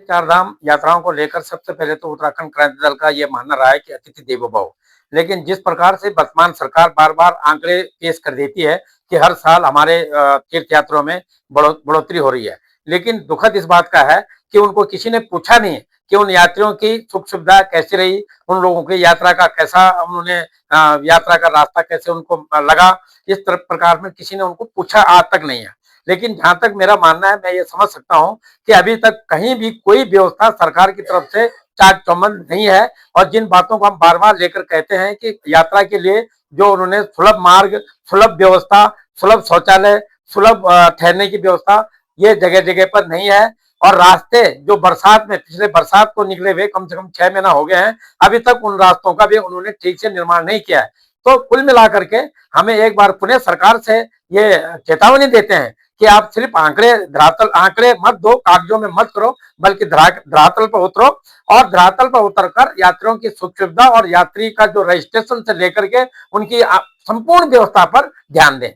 चार धाम यात्राओं को लेकर सबसे पहले तो उत्तराखंड क्रांति दल का ये मानना रहा है कि अतिथि देवो भव। लेकिन जिस प्रकार से वर्तमान सरकार बार-बार आंकड़े पेश कर देती है कि हर साल हमारे तीर्थ यात्राओं में बढ़ोतरी हो रही है। लेकिन दुखद इस बात का है कि उनको किसी ने पूछा नहीं कि उन यात्रियों की सुख-सुविधा कैसी रही, उन लोगों की यात्रा का कैसा उन्होंने यात्रा का रास्ता कैसे उनको लगा, इस प्रकार में किसी ने उनको पूछा आज तक नहीं है। लेकिन जहाँ तक मेरा मानना है, मैं ये समझ सकता हूँ कि अभी तक कहीं भी कोई व्यवस्था सरकार की तरफ से चाक-चौबंद नहीं है और जिन बातों को हम बार-बार लेकर कहते हैं कि यात्रा के लिए जो उन्होंने सुलभ मार्ग, सुलभ व्यवस्था, सुलभ शौचालय, सुलभ ठहरने की व्यवस्था, ये जगह-जगह पर नहीं है और रास्ते जो बरसात में पिछले बरसात को निकले हुए कम से कम 6 महीना हो गए हैं, अभी तक उन रास्तों का भी उन्होंने ठीक से निर्माण नहीं किया है। तो कुल मिलाकर के हमें एक बार पुनः सरकार से ये चेतावनी देते हैं कि आप सिर्फ आंकड़े मत दो, कागजों में मत करो, बल्कि धरातल पर उतरो और धरातल पर उतरकर यात्रियों की सुख सुविधा और यात्री का जो रजिस्ट्रेशन से लेकर के उनकी संपूर्ण व्यवस्था पर ध्यान दें।